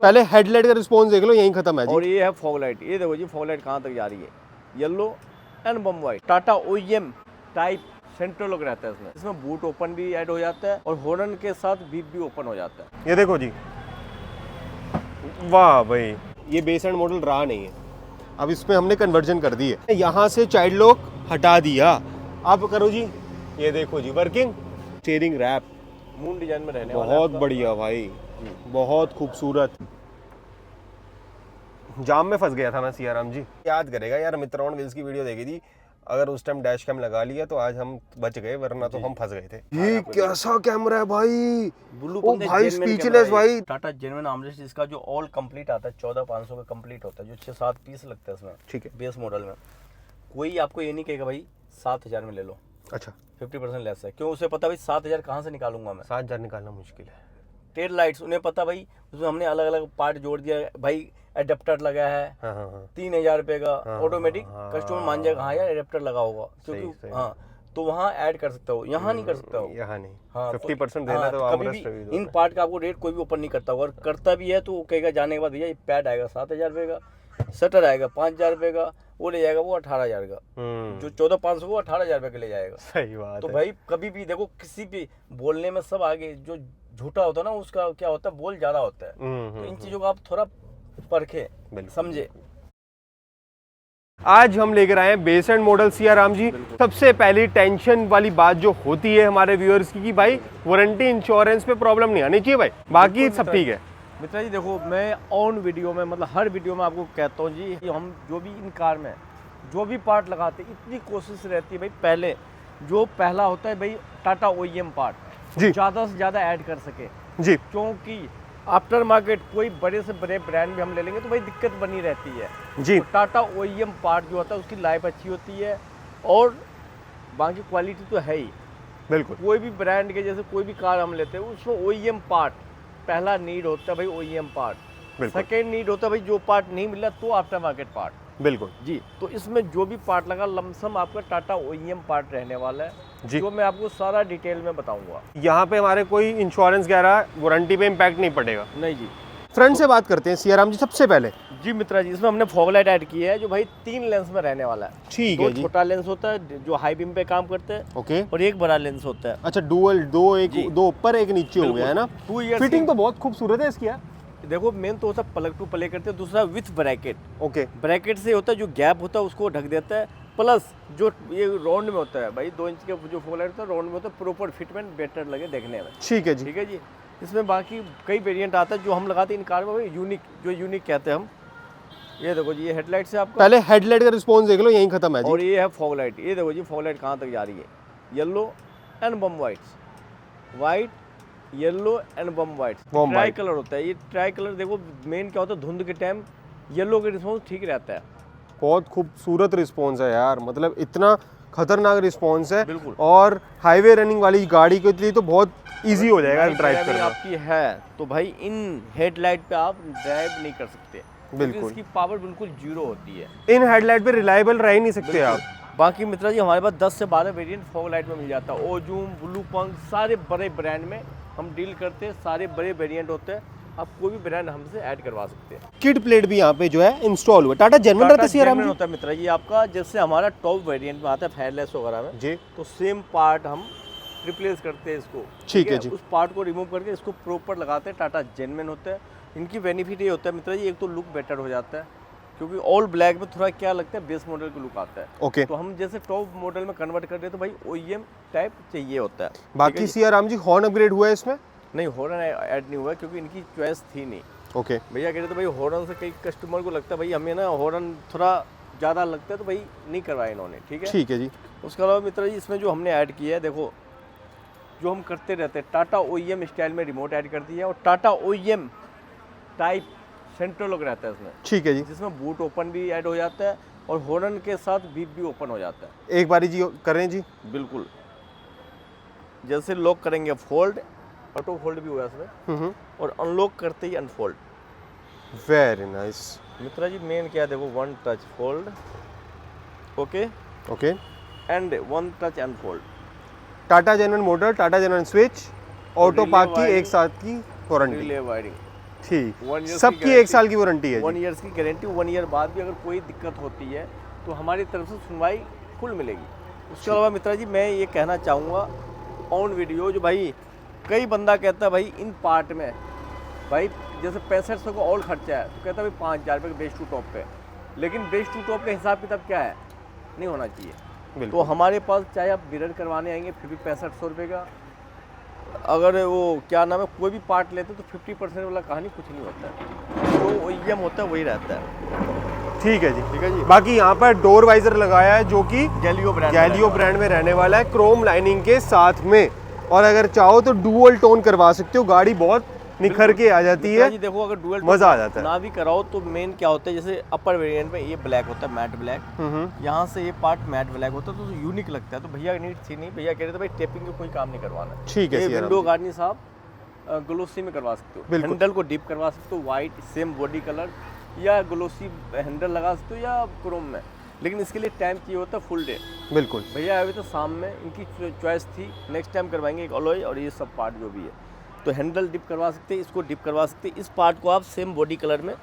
पहले हेडलाइट का रिस्पॉन्स देख लो, यहीं खत्म है जी। और ये है फॉग लाइट, ये देखो जी फॉग लाइट कहाँ तक जा रही है, yellow and bomb white. Tata OEM type central look रहता है इसमें। इसमें बूट ओपन भी ऐड हो जाता है और हॉर्न के साथ बीप भी ओपन हो जाता है। ये देखो जी, वाह भाई, ये बेस एंड मॉडल रहा नहीं है, अब इसमें हमने कन्वर्जन कर दी है। यहाँ से चाइल्ड लॉक हटा दिया, अब करो जी, ये देखो जी working steering wrap moon design में रहने वाला है बहुत आपका। बढ़िया भाई, बहुत खूबसूरत। जाम में फंस गया था मैं सियाराम जी, याद करेगा यार, मित्र ऑन व्हील्स की वीडियो देखी थी, अगर उस टाइम डैश कैम लगा लिया तो आज हम बच गए, वरना तो हम फंस गए थे। ये कैसा कैमरा है भाई, ब्लू ओ भाई स्पीचलेस भाई। टाटा जेन्युइन आर्मरेस्ट इसका जो ऑल कंप्लीट आता है 14500 का कंप्लीट होता है, जो 6-7 पीस लगता है इसमें। ठीक है, बेस मॉडल में कोई आपको ये नहीं कहेगा भाई 7000 में ले लो। अच्छा 50% लेस है, क्यों? उसे पता भाई 7000 कहाँ से निकालूंगा मैं। 7000 निकालना मुश्किल है। टेल लाइट्स उन्हें पता भाई, उसमें हमने अलग अलग पार्ट जोड़ दिया भाई, एडेप्टर लगा है। हाँ हाँ हाँ 3000 रुपये का ऑटोमेटिक। हाँ, कस्टमर मान जाएगा हाँ यार एडेप्टर लगा होगा, क्योंकि हाँ तो वहाँ ऐड कर सकता हो, यहाँ नहीं कर सकता हो। यहाँ नहीं, हाँ 50% देना हाँ, तो कभी आर्मरेस्ट भी भी इन पार्ट का आपको रेट कोई भी ओपन नहीं करता होगा, और करता भी है तो वो कहेगा जाने के बाद भैया ये पैड आएगा 7000 रुपये का, शटर आएगा 5000 रुपये का, वो ले जाएगा वो 18000 का। जो 14500 वो 18000 रुपये का ले जाएगा। सही बात तो है। भाई कभी भी देखो, किसी भी बोलने में सब आगे, जो झूठा होता है ना उसका क्या होता है, बोल ज्यादा होता है। तो इन चीजों को आप थोड़ा परखें, समझे। आज हम लेकर आए हैं बेस एंड मॉडल सियाराम जी। सबसे पहली टेंशन वाली बात जो होती है हमारे व्यूअर्स की कि भाई वारंटी इंश्योरेंस पे प्रॉब्लम नहीं आनी चाहिए भाई, बाकी सब ठीक है। मित्रा जी देखो, मैं ऑन वीडियो में मतलब हर वीडियो में आपको कहता हूँ जी, हम जो भी इन कार में जो भी पार्ट लगाते हैं, इतनी कोशिश रहती है भाई पहले जो पहला होता है भाई टाटा OEM पार्ट जी ज़्यादा से ज़्यादा ऐड कर सके जी, क्योंकि आफ्टर मार्केट कोई बड़े से बड़े ब्रांड भी हम ले लेंगे तो भाई दिक्कत बनी रहती है जी। तो टाटा OEM पार्ट जो होता है उसकी लाइफ अच्छी होती है और बाकी क्वालिटी तो है ही। बिल्कुल कोई भी ब्रांड के जैसे कोई भी कार हम लेते हैं उसमें OEM पार्ट पहला नीड होता है भाई, OEM पार्ट। बिल्कुल सेकेंड नीड होता है भाई जो पार्ट नहीं मिला तो आफ्टर मार्केट पार्ट। बिल्कुल जी, तो इसमें जो भी पार्ट लगा लमसम आपका टाटा OEM पार्ट रहने वाला है जी। जो मैं आपको सारा डिटेल में बताऊंगा। यहाँ पे हमारे कोई इंश्योरेंस वगैरह वारंटी पे इम्पैक्ट नहीं पड़ेगा। नहीं जी। फ्रंट से बात करते हैं सियाराम जी सबसे पहले। जी मित्रा जी, इसमें हमने फॉग लाइट ऐड की है जो भाई 3 लेंस में रहने वाला है। ठीक है जी। छोटा लेंस होता है जो हाई बीम पे काम करते हैं ओके, और एक बड़ा लेंस होता है। अच्छा डुअल, दो ऊपर एक नीचे हो गया है ना। 2 ईयर फिटिंग तो बहुत खूबसूरत है इसकी यार। देखो मेन तो होता है प्लग टू प्ले करते हैं, दूसरा विथ ब्रैकेट। ओके, ब्रैकेट से होता है जो गैप होता है उसको ढक देता है, प्लस जो ये राउंड में होता है भाई 2 इंच के जो फॉग लाइट होता है राउंड में होता है, प्रॉपर फिटमेंट बेटर लगे देखने में। ठीक है जी। ठीक है जी। इसमें बाकी कई वेरिएंट आता है जो हम लगाते हैं इन कार में भाई, यूनिक, जो यूनिक कहते हैं हम। ये देखो जी, ये हेडलाइट से आपका पहले हेडलाइट का रिस्पॉन्स देख लो, यहीं खत्म है जी। और ये है फॉग लाइट, ये देखो जी फॉग लाइट कहाँ तक जा रही है, yellow and bomb white, yellow and bomb white. Try colour होता है ये। ट्राई कलर देखो मेन क्या होता है, धुंध के टाइम येलो का रिस्पॉन्स ठीक रहता है। बहुत खूबसूरत रिस्पॉन्स है यार, मतलब इतना खतरनाक रिस्पॉन्स है। बिल्कुल। और हाईवे रनिंग वाली गाड़ी के लिए तो बहुत इजी हो जाएगा ड्राइव करना। आपकी है तो भाई इन हेडलाइट पे आप ड्राइव नहीं कर सकते, बिल्कुल। इसकी पावर बिल्कुल जीरो होती है। इन हेडलाइट पे रिलायबल रह ही नहीं सकते आप। बाकी मित्रा जी हमारे पास 10 से 12 वेरिएंट फॉग लाइट में मिल जाता है। ओजूम, ब्लू पंख, सारे बड़े ब्रांड में हम डील करते हैं, सारे बड़े वेरिएंट होते हैं। आप कोई भी ब्रांड हमसे ऐड करवा सकते हैं। किड प्लेट भी यहाँ पे जो है इंस्टॉल हुआ। टाटा जेन्युइन रहता है सियाराम जी? होता है मित्रा जी आपका, जैसे हमारा टॉप वेरिएंट में आता है फायरलेस वगैरह में जी, तो सेम पार्ट हम रिप्लेस करते हैं इसको। ठीक है जी। उस पार्ट को रिमूव करके इसको प्रॉपर लगाते हैं। टाटा जेन्युइन होता है। इनकी बेनिफिट ये होता है मित्रा जी, एक तो लुक बेटर हो जाता है क्योंकि ऑल ब्लैक में थोड़ा क्या लगता है बेस मॉडल का लुक आता है। ओके, तो हम जैसे टॉप मॉडल में कन्वर्ट कर रहे हैं तो भाई OEM टाइप चाहिए होता है। बाकी सियाराम जी हॉर्न अपग्रेड हुआ है इसमें? नहीं, हॉर्न ऐड नहीं हुआ क्योंकि इनकी चॉइस थी नहीं। ओके, भैया कह रहे तो भाई हॉर्न से कई कस्टमर को लगता है भाई हमें ना हॉर्न थोड़ा ज़्यादा लगता है तो भाई नहीं करवाया इन्होंने। ठीक है, ठीक है जी। उसके अलावा मित्रा जी इसमें जो हमने ऐड किया है, देखो जो हम करते रहते हैं, टाटा OEM स्टाइल में रिमोट ऐड कर दिया है और Tata OEM type central lock रहता है इसमें। ठीक है जी। जिसमें बूट ओपन भी ऐड हो जाता है और हॉर्न के साथ बीप भी ओपन हो जाता है। एक बारी जी करें जी। बिल्कुल, जैसे लॉक करेंगे फोल्ड, ऑटो फोल्ड भी हुआ इसमें, और अनलॉक करते ही unfold. Very nice. Mitra ji main क्या है, देखो 1 touch fold, okay okay, and 1 touch unfold. Tata genuine motor, Tata genuine switch, auto relay park की वायरिंग, एक साथ की वारंटी। रिले वायरिंग ठीक, 1 years सबकी की 1 साल की वारंटी है 1 जी। ईयर्स की गारंटी, 1 ईयर बाद भी अगर कोई दिक्कत होती है तो हमारी तरफ से सुनवाई फुल मिलेगी। उसके अलावा मित्रा जी मैं ये कहना चाहूँगा ऑन वीडियो, जो भाई कई बंदा कहता है भाई इन पार्ट में भाई जैसे 6500 का ऑल खर्चा है तो कहता है भाई 5000 रुपये का बेस टू टॉप पे, लेकिन बेस टू टॉप का हिसाब किताब क्या है, नहीं होना चाहिए। तो हमारे पास चाहे आप मिरर करवाने आएंगे फिर भी 6500 रुपये का, अगर वो क्या नाम है कोई भी पार्ट लेते तो 50% वाला कहानी कुछ नहीं होता है, जो OEM होता है वही रहता है। ठीक है जी, ठीक है जी। बाकी यहाँ पर डोर वाइजर लगाया है जो कि गैलियो ब्रांड में रहने वाला है, क्रोम लाइनिंग के साथ में। और अगर चाहो तो डुअल टोन करवा सकते हो, गाड़ी बहुत निखर के आ जाती है। जी देखो अगर डुअल मजा आ जाता है ना भी कराओ तो मेन क्या होता है, जैसे अपर वेरिएंट में ये ब्लैक होता है मैट ब्लैक, यहाँ से ये पार्ट मैट ब्लैक होता है तो यूनिक लगता है। तो भैया नीड थी नहीं, भैया कह रहे थे भाई टेपिंग का कोई काम नहीं करवाना। ठीक है, विंडो गार्निश आप ग्लोसी में करवा सकते हो, हैंडल को डिप करवा सकते हो वाइट सेम बॉडी कलर, या ग्लोसी हैंडल लगा सकते हो या क्रोम में, लेकिन इसके लिए टाइम चाहिए होता है फुल डे। बिल्कुल भैया अभी तो शाम में इनकी चॉइस थी, नेक्स्ट टाइम करवाएंगे एक अलॉय और ये सब पार्ट जो भी है। तो हैंडल डिप करवा सकते हैं, इसको डिप करवा सकते हैं, इस पार्ट को आप सेम बॉडी कलर में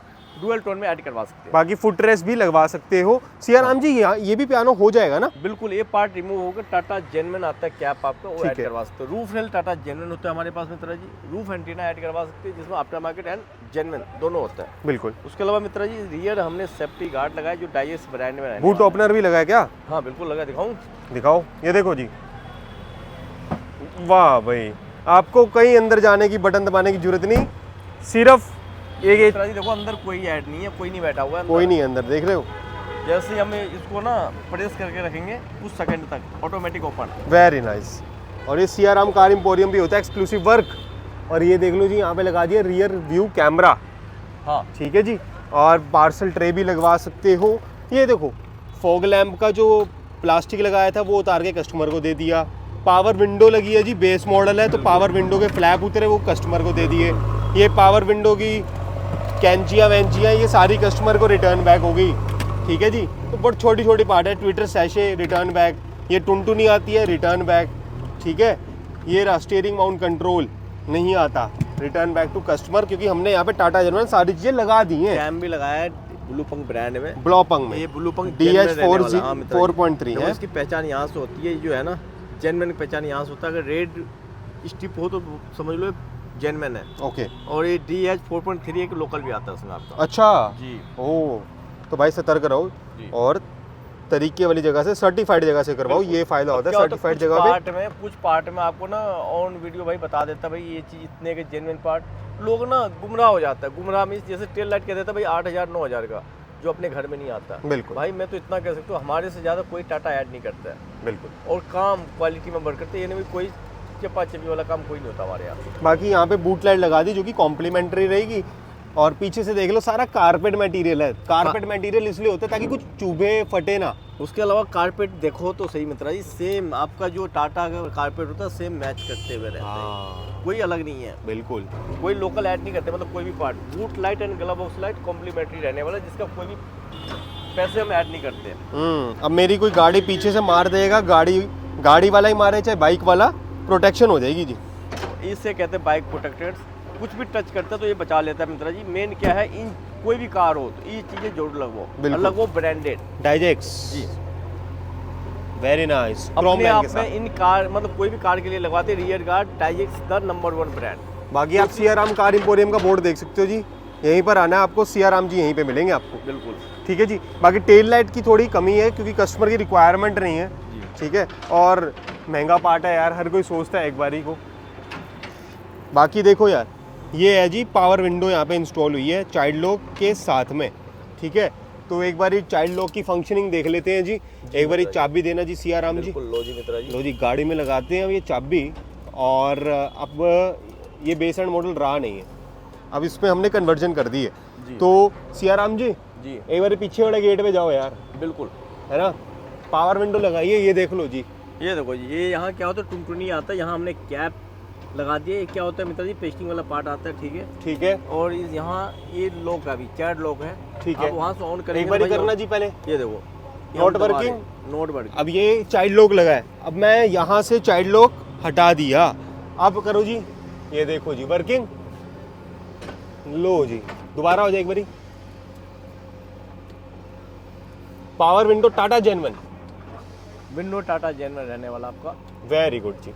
डुअल टोन में ऐड करवा सकते हैं। बाकी फुट रेस्ट भी लगवा सकते हो। सियाराम जी ये भी पियानो हो जाएगा ना? बिल्कुल, ये पार्ट रिमूव होकर टाटा जेन्युइन आता है कैप आपका, वो ऐड करवा सकते हो। रूफ रेल टाटा जेन्युइन होता है हमारे पास मित्रा जी, रूफ एंटीना ऐड करवा सकते हैं जिसमें आफ्टर मार्केट एंड जेन्युइन दोनों होता है। बिल्कुल। उसके अलावा मित्रा जी रियर हमने सेफ्टी गार्ड लगाया जो डाइएस ब्रांड में है। बूट ओपनर भी लगाया क्या? हाँ बिल्कुल लगा, दिखाऊं? दिखाओ, ये देखो जी, वाह भाई, आपको कहीं अंदर जाने की बटन दबाने की जरूरत नहीं, सिर्फ एक मित्रा जी देखो अंदर कोई ऐड नहीं है, कोई नहीं बैठा हुआ है, कोई नहीं अंदर, देख रहे हो? जैसे हम इसको ना प्रेस करके रखेंगे कुछ सेकंड तक ऑटोमेटिक ओपन। Very nice. और ये सियाराम कार एम्पोरियम भी होता है, एक्सक्लूसिव वर्क। और ये देख लो जी, यहाँ पे लगा दिया रियर व्यू कैमरा। हाँ ठीक है जी, और पार्सल ट्रे भी लगवा सकते हो। ये देखो फॉग लैम्प का जो प्लास्टिक लगाया था वो उतार के कस्टमर को दे दिया। पावर विंडो लगी है जी, बेस मॉडल है तो पावर विंडो के फ्लैप उतरे वो कस्टमर को दे दिए। ये पावर विंडो की कैंचियाँ वैंचियाँ ये सारी कस्टमर को रिटर्न बैक हो गई। ठीक है जी, तो बहुत छोटी छोटी पार्ट है। ट्विटर सैशे रिटर्न बैक, ये टुनटुनी आती है रिटर्न बैक। ठीक है, ये रहा स्टीयरिंग माउंट कंट्रोल नहीं आता, रिटर्न बैक टू कस्टमर, क्योंकि हमने यहाँ पे टाटा जेन्युइन सारी चीज़ें लगा दी हैं। कैम भी लगाया है ब्लूपंक ब्रांड में, ब्लॉपंग में ये ब्लूपंक DH4.3 है। इसकी पहचान यहाँ से होती है, जो है ना जेन्युइन की पहचान यहाँ से होता है। अगर रेड स्टिप हो तो समझ लो जेन्युइन है। ओके। और ये DH4.3 एक लोकल भी आता है उसमें आपका। अच्छा जी। ओह, तो भाई सतर्क रहो और तरीके वाली जगह से, सर्टिफाइड जगह से करवाओ, ये फायदा होता है सर्टिफाइड जगह पे। कुछ पार्ट में आपको ना ऑन वीडियो भाई बता देता भाई ये चीज़ इतने के जेन्युइन पार्ट, लोग ना गुमराह हो जाता है। गुमराह मीन्स जैसे टेल लाइट कह देता भाई 8000 9000 का, जो अपने घर में नहीं आता। बिल्कुल भाई मैं तो इतना कह सकता हूँ हमारे से ज़्यादा कोई टाटा ऐड नहीं करता है। बिल्कुल। और काम क्वालिटी में वर्क करते हैं, यानी कोई चपा चपी वाला काम कोई नहीं होता हमारे यहाँ। बाकी यहाँ पे बूट लाइट लगा दी जो कि कॉम्प्लीमेंट्री रहेगी। और पीछे से देख लो सारा कारपेट मटेरियल है। कारपेट मटेरियल इसलिए होता है ताकि कुछ चुभे फटे ना। उसके अलावा कारपेट देखो तो सही मित्रा जी, सेम आपका जो टाटा का कारपेट होता है सेम मैच करते हुए रहते हैं, कोई अलग नहीं है। बिल्कुल, कोई लोकल ऐड नहीं करते, मतलब कोई भी part. Boot light and glove box light complimentary रहने वाला, जिसका कोई भी पैसे हम ऐड नहीं करते। अब मेरी कोई गाड़ी पीछे से मार देगा, गाड़ी वाला ही मारे चाहे बाइक वाला, प्रोटेक्शन हो जाएगी जी। इससे कहते हैं बाइक प्रोटेक्टर्स। कुछ भी टच करता है तो ये बचा लेता है मित्रा जी। मेन क्या है, इन कोई भी कार हो तो ये चीजें जरूर लगवाओ, अलग वो ब्रांडेड डाइजेक्स जी। Very nice. अपने आप में इन कार मतलब कोई भी कार के लिए लगवाते रियर गार्ड डाइजेक्स द नंबर 1 ब्रांड। बाकी आप सियाराम कार एम्पोरियम का बोर्ड देख सकते हो जी, यहीं पर आना है आपको, सियाराम जी यहीं पे मिलेंगे आपको। बिल्कुल ठीक है जी। बाकी टेल लाइट की थोड़ी कमी है क्योंकि कस्टमर की रिक्वायरमेंट नहीं है। ठीक है, और महंगा पार्ट है यार, हर कोई सोचता है एक बारी को। बाकी देखो यार, ये है जी पावर विंडो यहाँ पे इंस्टॉल हुई है चाइल्ड लॉक के साथ में। ठीक है, तो एक बारी चाइल्ड लॉक की फंक्शनिंग देख लेते हैं जी। एक बारी चाबी देना जी सियाराम जी। लो जी मित्रा जी, लो जी, गाड़ी में लगाते हैं अब ये चाबी। और अब ये बेस एंड मॉडल रहा नहीं है, अब इसमें हमने कन्वर्जन कर दी है। तो सियाराम जी एक बार पीछे वाले गेट पे जाओ यार। बिल्कुल, है ना, पावर विंडो लगाइए, ये देख लो जी। ये देखो जी, ये यहाँ क्या होता है टुनटुनी आता है, यहाँ हमने कैप लगा दिया। ये क्या होता है मित्रा जी, पेस्टिंग वाला पार्ट आता है। ठीक है, ठीक है। और इस यहाँ ये लॉक अभी चाइल्ड लॉक है। ठीक है, वहाँ से ऑन करेंगे, एक बार करना जी पहले। ये देखो नॉट वर्किंग, नॉट वर्किंग। अब ये चाइल्ड लॉक लगा है, अब मैं यहाँ से चाइल्ड लॉक हटा दिया, अब करो जी, ये देखो जी वर्किंग। लो जी, दोबारा हो जाए एक बारी। Power window Tata genuine, window Tata genuine रहने वाला आपका। वेरी गुड जी,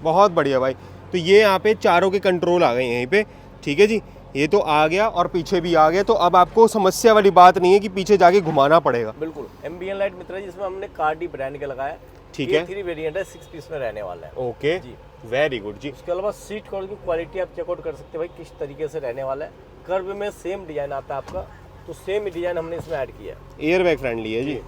बहुत बढ़िया भाई। तो ये यहाँ पे चारों के कंट्रोल आ गए यहीं पे, ठीक है जी। ये तो आ गया और पीछे भी आ गया, तो अब आपको समस्या वाली बात नहीं है कि पीछे जाके घुमाना पड़ेगा। बिल्कुल। एम्बियन लाइट मित्रा जी इसमें हमने कार्डी ब्रांड के लगाया, ठीक है। 3 वेरिएंट है, 6 पीस में रहने वाला है। ओके जी, वेरी गुड जी। उसके अलावा सीट कवर की क्वालिटी आप चेकआउट कर सकते हैं भाई किस तरीके से रहने वाला है। कर्व में सेम डिजाइन आता है आपका, तो सेम डिजाइन हमने इसमें ऐड किया है। एयर बैग फ्रेंडली है जी,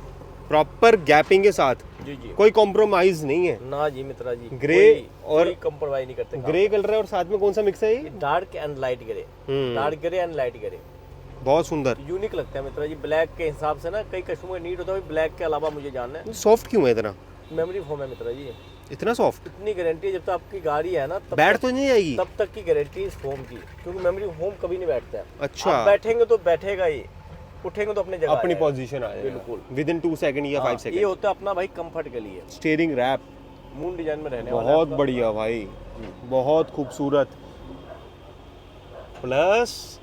प्रॉपर गैपिंग के साथ, जी जी, कोई कॉम्प्रोमाइज नहीं है। ना जी मित्रा जी, ग्रे और कंप्रोमाइज नहीं करते। ग्रे कलर है और साथ में कौन सा मिक्स है ये? Dark and light grey, dark grey and light grey, बहुत सुंदर, यूनिक लगता है मित्रा जी। ब्लैक के हिसाब से ना कई कस्टमर नीड होता है ब्लैक के अलावा मुझे जानना है। सॉफ्ट क्यों है इतना? मेमोरी फोम है मित्रा जी, इतना सॉफ्ट? इतनी गारंटी है जब तक आपकी गाड़ी है ना बैठ तो नहीं आएगी? तब तक की गारंटी इस फोम की, क्योंकि मेमोरी फोम कभी नहीं बैठता है। अच्छा, आप बैठेंगे तो बैठेगा ही, उठेंगे तो अपनी जगह अपनी आएगा। पोजीशन आ जाएगा बिल्कुल। विद इन 2 सेकंड या 5 ये सेकंड। होता है अपना भाई कंफर्ट के लिए। स्टीयरिंग रैप मून डिजाइन में रहने वाला है बहुत आपका। बढ़िया भाई, बहुत खूबसूरत। प्लस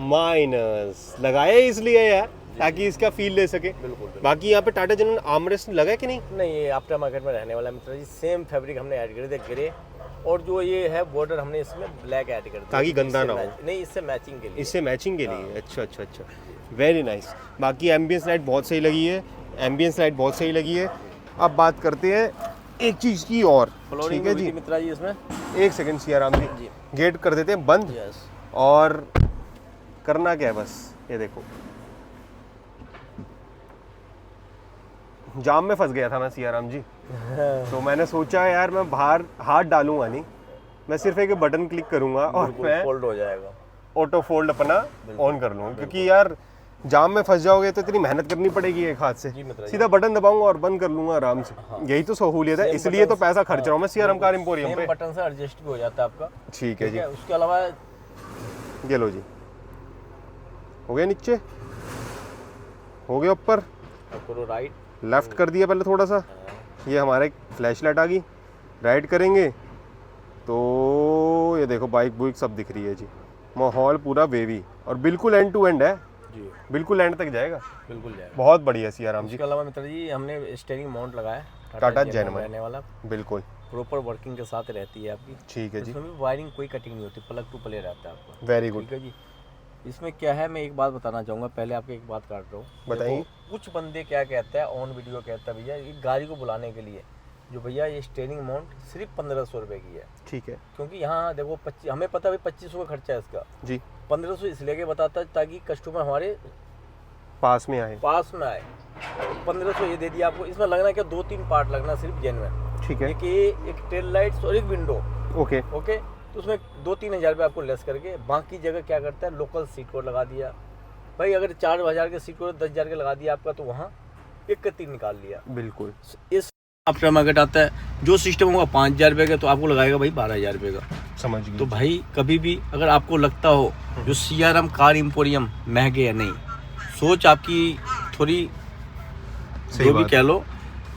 माइनस लगाया ही इसलिए यार ताकि इसका फील ले सके। बिल्कुल बिल्कुल। बाकी यहाँ पे टाटा जनरल आर्मरेस्ट लगा है कि नहीं? नहीं, ये आफ्टर मार्केट में रहने वाला है मित्रा जी। सेम फैब्रिक हमने ऐड कर दिया ग्रे, और जो ये है बॉर्डर हमने इसमें ब्लैक ऐड कर दिया ताकि गंदा ना हो। नहीं, इससे मैचिंग के लिए। इससे मैचिंग के लिए? अच्छा अच्छा अच्छा, वेरी नाइस। बाकी एम्बियंस लाइट बहुत सही लगी है, एम्बियंस लाइट बहुत सही लगी है। अब बात करते हैं एक चीज़ की और, फ्लोरिंग ठीक है जी। मित्रा जी इसमें। एक सेकंड सियाराम जी, जी। गेट कर देते हैं बंद, यस। और करना क्या है बस ये देखो। जाम में फंस गया था मैं सियाराम जी, तो मैंने सोचा यार मैं बाहर हाथ डालूंगा नहीं, मैं सिर्फ एक बटन क्लिक करूंगा और मैं फोल्ड हो जाएगा, ऑटो फोल्ड अपना ऑन कर लूंगा। क्योंकि यार जाम में फंस जाओगे तो इतनी मेहनत करनी पड़ेगी एक हाथ से, जी मित्रा जी। सीधा बटन दबाऊंगा और बंद कर लूंगा आराम से। यही तो सहूलियत है, इसलिए तो पैसा खर्च रहा हूँ मैं सियाराम कार एम्पोरियम सेम पे। बटन से एडजस्ट भी हो जाता है आपका। ठीक है जी, उसके अलावा ये लो जी, हो गया नीचे, हो गया ऊपर, करो राइट, लेफ्ट कर दिया पहले थोड़ा सा, ये हमारे फ्लैश लाइट आ गई। राइट करेंगे तो ये देखो बाइक बुइक सब दिख रही है जी। माहौल पूरा वेवी और बिल्कुल एंड टू एंड है जी, बिल्कुल एंड तक जाएगा। बिल्कुल जाएगा। बहुत बढ़िया सियाराम जी। इसके अलावा मित्र जी हमने स्टीयरिंग माउंट लगाया है टाटा जेनवन जेनवन रहने वाला, बिल्कुल प्रॉपर वर्किंग के साथ रहती है आपकी। ठीक है जी, इसमें भी वायरिंग कोई कटिंग नहीं होती, प्लग टू प्ले रहता है आपका। Very good. ठीक है जी। इसमें क्या है, मैं एक बात बताना चाहूँगा, पहले आपको एक बात काट रहा हूँ। बताइए। देखो, कुछ बंदे क्या कहते हैं ऑन वीडियो, कहता है भैया ये गाड़ी को बुलाने के लिए जो भैया ये स्टीयरिंग माउंट सिर्फ 1500 रुपये की है। ठीक है क्योंकि यहाँ देखो 25, हमें पता है 2500 का खर्चा है इसका जी, 1500 इसलिए के बताता है ताकि कस्टमर हमारे पास में आए। पास में आए। 1500 ये दे दिया आपको। इसमें लगना क्या, 2-3 पार्ट लगना सिर्फ जेन्युइन। ठीक है, एक टेल लाइट्स और एक विंडो। ओके ओके, तो उसमें 2-3 हज़ार रुपये आपको लेस करके बाकी जगह क्या करता है, लोकल सीट कोड लगा दिया भाई। अगर 4,000 के सीट कोड 10,000 के लगा दिया आपका, तो वहाँ 31 निकाल लिया। बिल्कुल। इस आफ्टर मार्केट आता है जो सिस्टम होगा 5,000 रुपये का, तो आपको लगाएगा भाई 12,000 रुपये का। समझ गए। तो भाई कभी भी अगर आपको लगता हो जो सियाराम कार एम्पोरियम महंगे या नहीं, सोच आपकी थोड़ी जो भी कह लो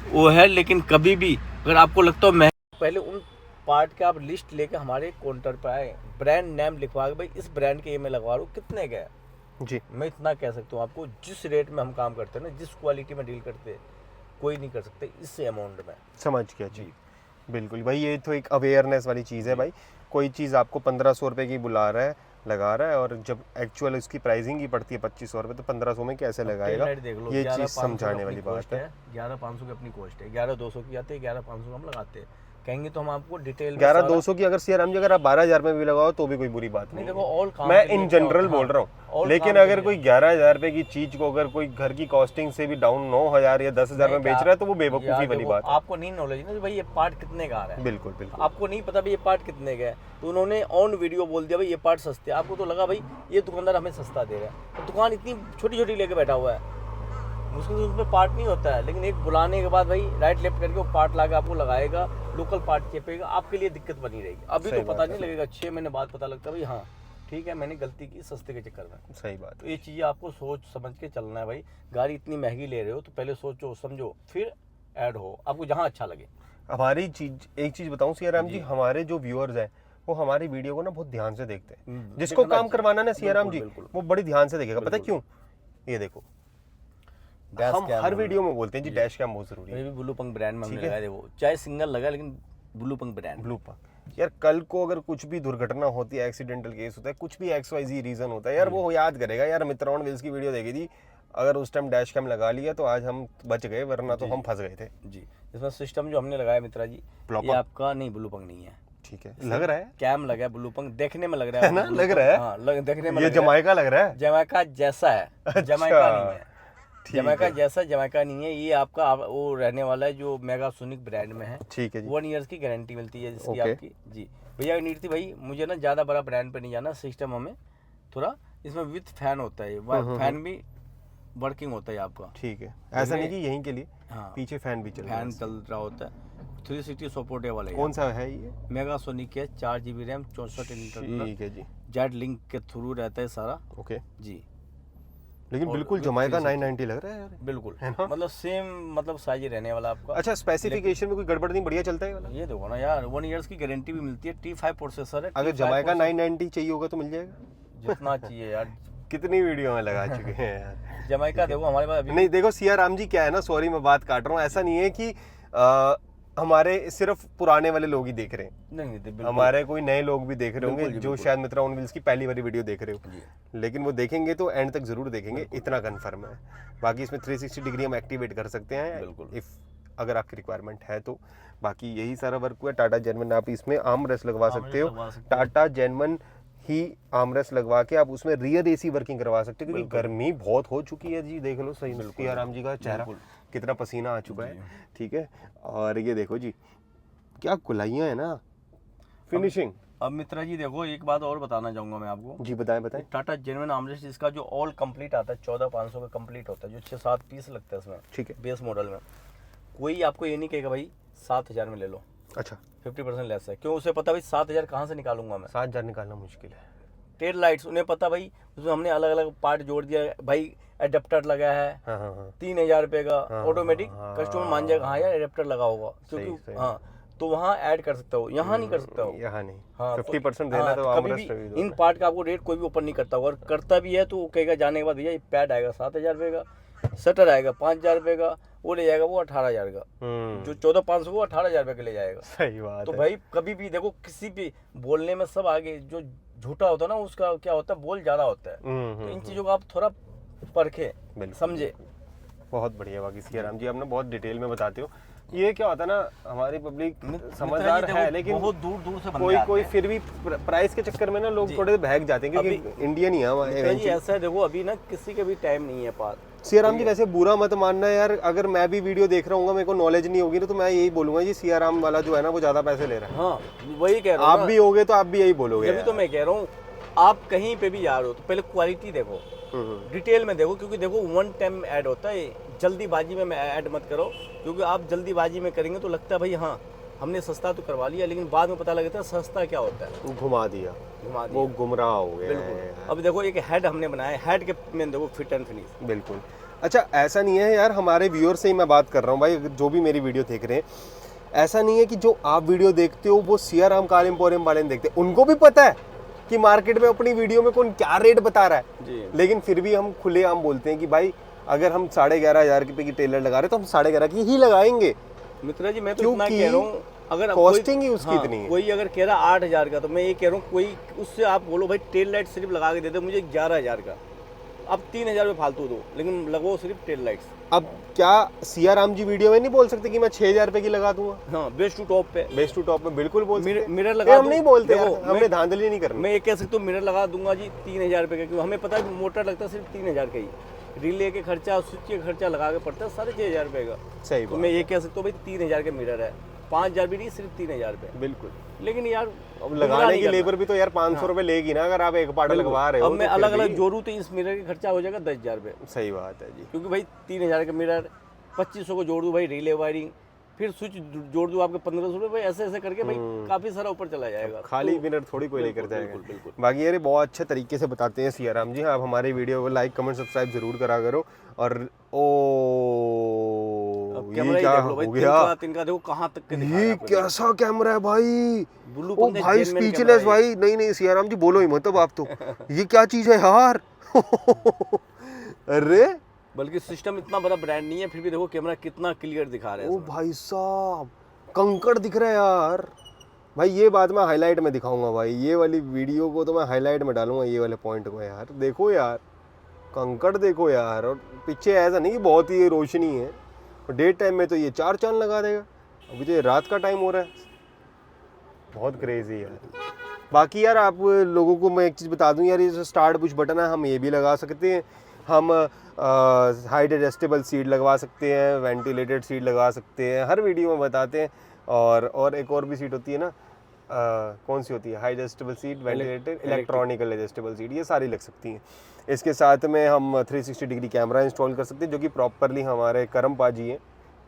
वो है, लेकिन कभी भी अगर आपको लगता हो महंगा, पहले उन पार्ट का आप लिस्ट लेके हमारे काउंटर पर आए, ब्रांड नेम लिखवा के भाई इस ब्रांड के ये मैं लगवा रहा हूँ, कितने का है जी। मैं इतना कह सकता हूँ आपको। जिस रेट में हम काम करते हैं ना, जिस क्वालिटी में डील करते हैं, कोई नहीं कर सकते इस अमाउंट में। समझ गया जी, बिल्कुल भाई। ये तो एक अवेयरनेस वाली चीज़ है भाई। कोई चीज़ आपको 1500 रुपये की बुला रहा है, लगा रहा है, और जब एक्चुअल उसकी प्राइसिंग ही पड़ती है 2500 रुपये, तो 1500 में कैसे लगाएगा, ये चीज़ समझाने वाली बात है। 11,500 की अपनी कॉस्ट है, 11,200 की आती है, 11,500 हम लगाते हैं। कहेंगे तो हम आपको डिटेल 11,200 की अगर सियाराम जी अगर आप 12,000 में भी लगाओ तो भी कोई बुरी बात नहीं। देखो ऑल काम मैं इन जनरल बोल रहा हूँ, लेकिन अगर कोई 11,000 रुपए की चीज को अगर कोई घर की कॉस्टिंग से भी डाउन 9,000 या 10,000 में बेच रहा है, तो वो बेवकूफ़ी वाली बात है। आपको नहीं नॉलेज ना भाई ये पार्ट कितने का आ रहा है। बिल्कुल बिल्कुल। आपको नहीं पता भाई ये पार्ट कितने का है, तो उन्होंने ऑन वीडियो बोल दिया भाई ये पार्ट सस्ते। आपको तो लगा भाई ये दुकानदार हमें सस्ता दे रहा है, तो दुकान इतनी छोटी छोटी लेके बैठा हुआ है, मुश्किल से उसमें पार्ट नहीं होता है। लेकिन एक बुलाने के बाद भाई राइट लेफ्ट करके वो पार्ट ला के आपको लगाएगा, लोकल पार्ट चेपेगा, आपके लिए दिक्कत बनी रहेगी। अभी तो पता नहीं लगेगा, 6 महीने बाद पता लगता है भाई हाँ ठीक है मैंने गलती की सस्ते के चक्कर में। सही बात। तो ये चीज़ें आपको सोच समझ के चलना है भाई। गाड़ी इतनी महंगी ले रहे हो तो पहले सोचो समझो फिर ऐड हो, आपको जहाँ अच्छा लगे। हमारी चीज एक चीज बताऊं सियाराम जी, हमारे जो व्यूअर्स हैं वो हमारी वीडियो को ना बहुत ध्यान से देखते हैं। जिसको दिखाना काम चाहिए। करवाना ना सियाराम जी, बिल्कुल। वो बड़ी ध्यान से देखेगा। पता है क्यों? ये देखो, डैश हम कैम हर हमने- वीडियो में बोलते हैं जी डैश कैम बहुत जरूरी है। ये भी ब्लू पंख ब्रांड में हमने ठीक है। लगाया, देखो चाहे सिंगल लगा लेकिन ब्लू पंख ब्रांड। ब्लू पंख यार, कल को अगर कुछ भी दुर्घटना होती है, एक्सीडेंटल केस होता है, कुछ भी XYZ रीजन होता है यार, वो याद करेगा यार मित्रान व्हील्स की वीडियो देखी थी, अगर उस टाइम डैश कैम लगा लिया तो आज हम बच गए, वरना तो हम फंस गए थे। जी, इसमें सिस्टम जो हमने लगाया मित्रा जी, Block ये आपका नहीं ब्लू पंख नहीं है, ठीक है, लग रहा है कैम लगा है ब्लू पंख, देखने में लग रहा है है ना, blue लग पंख। रहा है। हाँ, देखने में ये लग रहा है। जमाइका लग रहा है। जमैका जैसा है, जमैका नहीं है, ठीक जमैका है। जैसा जमैका नहीं है। ये आपका वो रहने वाला है जो मेगासोनिक ब्रांड में है। ठीक है जी। 1 ईयर की गारंटी मिलती है जिसकी ओके। आपकी। जी भैया नीड थी भाई, मुझे ना ज़्यादा बड़ा ब्रांड पे नहीं जाना, सिस्टम हमें थोड़ा, इसमें विथ फैन होता है, फैन भी वर्किंग होता है आपका। ठीक है, ऐसा नहीं कि यहीं के लिए, हाँ, पीछे फैन भी चल रहा फैन है। चल रहा होता है, 360 सपोर्टेबल है। कौन सा है ये? मेगासोनिक है, 4 GB रैम, 64 इंटरनल, ठीक है जी। जेट लिंक के थ्रू रहता है सारा। ओके, जी लेकिन और बिल्कुल with जमाइका 360 990 लग रहा है यार। बिल्कुल, है ना? मतलब सेम मतलब साइज ही रहने वाला आपका। अच्छा, स्पेसिफिकेशन में कोई गड़बड़ नहीं, बढ़िया चलता है ये वाला? ये देखो ना यार, 1 ईयर्स की गारंटी भी मिलती है, T5 प्रोसेसर है। अगर T5 जमाइका प्रोसेसर 990 चाहिए होगा तो मिल जाएगा। जितना चाहिए यार। कितनी वीडियो में लगा चुके हैं यार। जमाइका देखो हमारे पास अभी नहीं देखो सियाराम जी, क्या है ना, सॉरी मैं बात काट रहा हूँ, ऐसा नहीं है कि हमारे सिर्फ पुराने वाले लोग ही देख रहे हैं, नहीं बिल्कुल। हमारे कोई नए लोग भी देख रहे होंगे बिल्कुल जी, जो बिल्कुल। शायद मित्रा ऑन व्हील्स की पहली वाली वीडियो देख रहे हो, जी। लेकिन वो देखेंगे तो एंड तक जरूर देखेंगे, इतना कंफर्म है। बाकी इसमें 360 डिग्री हम एक्टिवेट कर सकते हैं बिल्कुल। इफ अगर आपकी रिक्वायरमेंट है तो। बाकी यही सारा वर्क हुआ। टाटा जेनवन आप इसमें आर्म रेस्ट लगवा सकते हो, लगवा सकते हो। टाटा जेनवन ही आर्म रेस्ट लगवा के आप उसमें रियर AC वर्किंग करवा सकते हो, क्योंकि गर्मी बहुत हो चुकी है जी। देख लो सही सियाराम जी का चेहरा, कितना पसीना आ चुका है। ठीक है, और ये देखो जी क्या कुलाइयाँ है ना, फिनिशिंग। अब मित्रा जी देखो, एक बात और बताना चाहूंगा मैं आपको। जी बताएं बताएं। टाटा जेन्युइन आर्मरेस्ट इसका जो ऑल कंप्लीट आता है 14,500 का कंप्लीट होता है, जो 6-7 पीस लगता है इसमें। ठीक है, बेस मॉडल में कोई आपको ये नहीं कहेगा भाई 7,000 में ले लो, अच्छा 50% लेस है। क्यों? उसे पता भाई 7,000 कहाँ से निकालूंगा मैं। 7,000 निकालना मुश्किल है। टेल लाइट्स उन्हें पता भाई, उसमें हमने अलग अलग पार्ट जोड़ दिया भाई, एडेप्टर लगा है हाँ हाँ हाँ 3,000 रुपये का, हाँ, ऑटोमेटिक हाँ, कस्टमर मान जाएगा हाँ यार एडेप्टर लगा होगा, सही। क्योंकि हाँ तो वहाँ ऐड कर सकता हो, यहाँ नहीं कर सकता हो। यहाँ नहीं, हाँ 50% देना हाँ, तो कभी आर्मरेस्ट भी भी इन पार्ट का आपको रेट कोई भी ऊपर नहीं करता होगा, और करता भी है तो वो कहेगा जाने के बाद भैया ये पैड आएगा 7,000 रुपये का, शटर आएगा 5,000 रुपये का, वो ले जाएगा वो 18,000 का, जो 14,500 को 18,000 रुपये का ले जाएगा। सही बात तो है। भाई कभी भी देखो, किसी भी बोलने में सब आगे, जो झूठा होता है ना उसका क्या होता है, बोल ज्यादा होता है। तो इन चीजों को आप थोड़ा परखे बिल्कुल। समझे। बहुत बढ़िया। बाकी सियाराम जी आपने बहुत डिटेल में बताते हो। ये क्या होता है ना, हमारी पब्लिक मित्रा समझदार जी है, देखो, लेकिन बहुत दूर दूर से बंदे कोई आते कोई हैं। फिर भी प्राइस के चक्कर में ना लोग थोड़े बहक जाते हैं, क्योंकि इंडियन ही है मित्रा जी हमारे। ऐसा है देखो, अभी ना किसी के भी टाइम नहीं है पास। सियाराम जी वैसे बुरा मत मानना यार, अगर मैं भी वीडियो देख रहा हूँ, मेरे को नॉलेज नहीं होगी ना, तो मैं यही बोलूंगा जी सियाराम वाला जो है ना वो ज्यादा पैसे ले रहा है। हाँ वही कह रहा हूँ आप ना। भी होगे तो आप भी यही बोलोगे जब तो मैं कह रहा हूँ, आप कहीं पे भी जा रहे हो तो पहले क्वालिटी देखो, डिटेल में देखो, क्योंकि देखो वन टाइम ऐड होता है, जल्दीबाजी में ऐड मत करो, क्योंकि आप जल्दीबाजी में करेंगे तो लगता है भाई हाँ हमने सस्ता तो करवा लिया, लेकिन बाद में पता लगता है सस्ता क्या होता है, घुमा दिया, घुमा वो दिया। गुमराह हो गया है। बिल्कुल। अब देखो एक हेड हमने बनाया, हेड के में देखो फिट एंड फिनिश। बिल्कुल। अच्छा ऐसा नहीं है यार, हमारे व्यूअर से ही मैं बात कर रहा हूँ भाई, जो भी मेरी वीडियो देख रहे हैं, ऐसा नहीं है कि जो आप वीडियो देखते हो वो सियाराम कार एम्पोरियम वाले नहीं देखते, उनको भी पता है कि मार्केट में अपनी वीडियो में कौन क्या रेट बता रहा है जी। लेकिन फिर भी हम खुलेआम बोलते हैं कि भाई अगर हम 11,500 रुपये की टेलर लगा रहे तो हम 11,500 की ही लगाएंगे। मित्रा जी मैं तो इतना कह रहा हूँ, अगर कॉस्टिंग ही उसकी इतनी है। कोई अगर कह रहा 8,000 का, तो मैं ये कह रहा हूँ कोई उससे आप बोलो भाई टेल लाइट सिर्फ लगा के दे दो मुझे 11,000 का, अब 3,000 रुपये फालतू दो, लेकिन लगवाओ सिर्फ टेल लाइट्स। अब क्या सियाराम जी वीडियो में नहीं बोल सकते कि मैं 6,000 रुपये की लगा दूंगा? हाँ बेस टू टॉप पे, बेस टू टॉप में बिल्कुल बोल सकते हैं। मिरर ये लगा हम नहीं बोलते यार, देखो, हमने धांधली नहीं करनी। मैं ये कह सकता हूँ मिरर लगा दूंगा जी 3,000 रुपये का, क्योंकि हमें पता है मोटर लगता है सिर्फ 3,000 का ही, रिले के खर्चा स्विच के खर्चा लगा के पड़ता है 6,500 रुपये का। सही तो बात, मैं ये कह सकता हूँ भाई 3,000 के मिरर है, 5,000 भी नहीं, सिर्फ 3,000 रुपये। बिल्कुल। लेकिन यार अब लगाने की लेबर भी तो यार 500 रुपये लेगी ना, अगर आप एक पार्ट लगवा रहे हो। अब मैं तो फिर अलग अलग भी- जोड़ूँ तो इस मिरर का खर्चा हो जाएगा 10,000 रुपये, सही बात है जी। क्योंकि भाई 3,000 का मिरर 2,500 को जोड़ दूँ भाई रिले वायरिंग, फिर स्विच जोड़ दूँ आपके 1,500 रुपये, भाई ऐसे ऐसे करके भाई काफ़ी सारा ऊपर चला जाएगा। खाली विनर थोड़ी कोई लेकर बिल्कुल, जाएगा। बिल्कुल, बिल्कुल। बाकी यार ये बहुत अच्छे तरीके से बताते हैं सियाराम जी। आप हमारी वीडियो को लाइक कमेंट सब्सक्राइब जरूर करा करो। और ओ अब ये कैमरा ही क्या देख लो भाई, हो गया? तिनका देखो कहाँ तक के दिखा रहा है ये आपको। कैसा कैमरा है भाई? ब्लू ओ पंखे भाई जेनविन स्पीचलेस कैमरा है भाई, नहीं नहीं सियाराम जी बोलो ही मत अब आप तो। ये क्या चीज है यार? अरे ये। बल्कि सिस्टम इतना बड़ा ब्रांड नहीं है, फिर भी देखो कैमरा कितना क्लियर दिखा रहा है ओ इसमें। भाई साहब, कंकड़ दिख रहा है यार। भाई ये बात मैं हाईलाइट में दिखाऊंगा भाई, ये वाली वीडियो को तो मैं हाईलाइट में डालूंगा, ये वाले पॉइंट को यार। देखो यार कंकड़ देखो यार, और पीछे ऐसा नहीं कि बहुत ही रोशनी है, और डे टाइम में तो ये 4 चांद लगा देगा। अभी तो ये रात का टाइम हो रहा है, बहुत क्रेजी यार। बाकी यार आप लोगों को मैं एक चीज़ बता दूं यार, ये जो स्टार्ट पुश बटन है हम ये भी लगा सकते हैं, हम हाइट एडजस्टेबल सीट लगवा सकते हैं, वेंटिलेटेड सीट लगा सकते हैं, हर वीडियो में बताते हैं। और एक और भी सीट होती है ना, कौन सी होती है? High adjustable seat, ventilated, electronical adjustable seat, ये सारी लग सकती हैं। इसके साथ में हम 360 डिग्री कैमरा इंस्टॉल कर सकते हैं, जो कि प्रॉपरली हमारे करम पाजी हैं,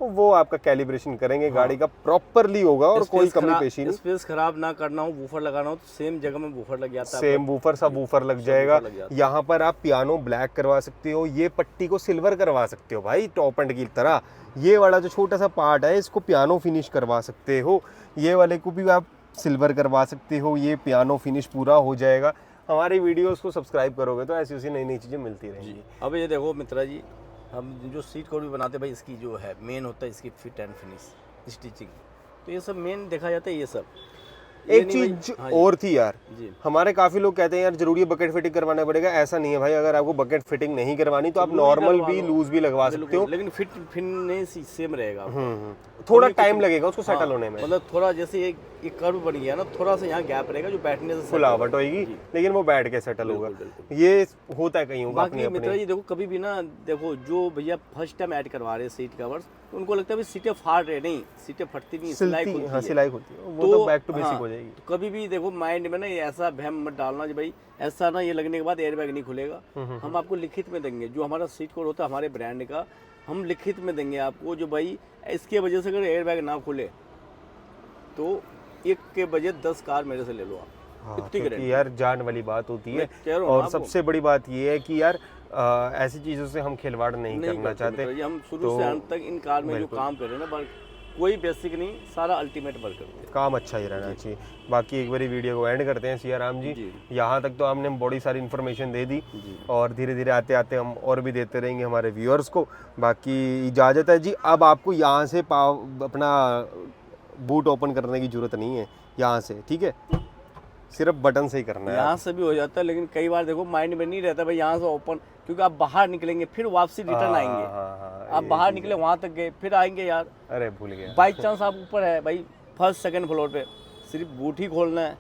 वो आपका कैलिब्रेशन करेंगे, गाड़ी का प्रॉपरली होगा और कोई कमी पेशी नहीं। स्पेस खराब ना करना हो, वूफर लगाना हो तो सेम जगह में वूफर लग जाता है। सेम वूफर, सब वूफर लग जाएगा। यहाँ पर आप पियानो ब्लैक करवा सकते हो, ये पट्टी को सिल्वर करवा सकते हो भाई, टॉप एंड की तरह। ये वाला जो छोटा सा पार्ट है इसको पियानो फिनिश करवा सकते हो, ये वाले को भी आप सिल्वर करवा सकते हो, ये पियानो फिनिश पूरा हो जाएगा। हमारी वीडियोस को सब्सक्राइब करोगे तो ऐसी ऐसी नई नई चीज़ें मिलती रहेंगी। अब ये देखो मित्रा जी, हम जो सीट कवर भी बनाते हैं भाई, इसकी जो है मेन होता है इसकी फिट एंड फिनिश स्टिचिंग, तो ये सब मेन देखा जाता है ये सब। एक चीज और थी यार, जी। हमारे काफी लोग कहते हैं यार जरूरी है बकेट फिटिंग करवाना पड़ेगा, ऐसा नहीं है भाई। अगर आपको बकेट फिटिंग नहीं करवानी तो आप नॉर्मल भी लूज भी लगवा सकते हो, लेकिन फिट फिनिश सेम रहेगा। थोड़ा टाइम लगेगा उसको सेटल होने में। मतलब थोड़ा जैसे एक कर्व बन गया ना, थोड़ा सा यहाँ गैप रहेगा जो बैठने से फुलावट होगी, लेकिन वो बैठ के सेटल होगा। ये होता है कहीं होगा। बाकी मित्रा जी देखो कभी भी ना, देखो जो भैया फर्स्ट टाइम ऐड करवा रहे हैं सीट कवर्स, तो उनको लगता है भाई सीटें फाड़ रहे, नहीं सीटें फटती नहीं, सिलाई खुलती है। सिलाई खुलती है, वो तो बैक टू बेसिक हो जाएगी। तो कभी भी देखो माइंड में ना ये ऐसा वहम मत डालना कि भाई ऐसा ना ये लगने के बाद एयर बैग नहीं खुलेगा। हम आपको लिखित में देंगे, जो हमारा सीट कवर होता है हमारे ब्रांड का, हम लिखित में देंगे आपको, जो भाई इसके वजह से अगर एयर बैग ना खुले तो 1 के बजाय 10 कार मेरे से ले लो आप। इतनी क्योंकि यार जान वाली बात होती है। कह रहा हूँ और सबसे बड़ी बात ये है कि यार ऐसी चीज़ों से हम खिलवाड़ नहीं करना चाहते। हम शुरू से अंत तक इन कार में जो काम कर रहे हैं ना, कोई बेसिक नहीं, सारा अल्टीमेट वर्क करते हैं। काम अच्छा ही रहना चाहिए। बाकी एक बारी वीडियो को एंड करते हैं सियाराम जी। यहाँ तक तो हमने बड़ी सारी इन्फॉर्मेशन दे दी, और धीरे धीरे आते आते हम और भी देते रहेंगे हमारे व्यूअर्स को। बाकी इजाज़त है जी। अब आपको यहाँ से अपना बूट ओपन करने की ज़रूरत नहीं है यहाँ से, ठीक है? सिर्फ बटन से ही करना है। यहाँ से भी हो जाता है, लेकिन कई बार देखो माइंड में नहीं रहता भाई यहाँ से ओपन, क्योंकि आप बाहर निकलेंगे फिर वापसी रिटर्न आएंगे। आप बाहर निकले वहाँ तक गए फिर आएंगे यार, अरे भूल गया। बाई चांस आप ऊपर है भाई फर्स्ट सेकंड फ्लोर पे, सिर्फ बूट ही खोलना है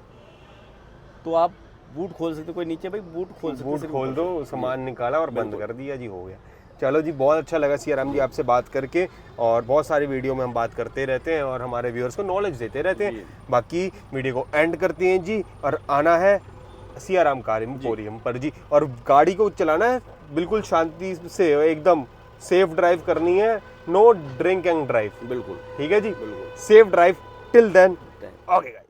तो आप बूट खोल सकते, कोई नीचे भाई बूट खोल सकते, बूट खोल दो, सामान निकाला और बंद कर दिया जी, हो गया। चलो जी, बहुत अच्छा लगा सियाराम जी आपसे बात करके, और बहुत सारी वीडियो में हम बात करते रहते हैं और हमारे व्यूअर्स को नॉलेज देते रहते हैं। बाकी वीडियो को एंड करते हैं जी, और आना है सियाराम कार एम्पोरियम पर जी, और गाड़ी को चलाना है बिल्कुल शांति से, एकदम सेफ ड्राइव करनी है, नो ड्रिंक एंड ड्राइव। बिल्कुल ठीक है जी, बिल्कुल safe drive till then. Okay.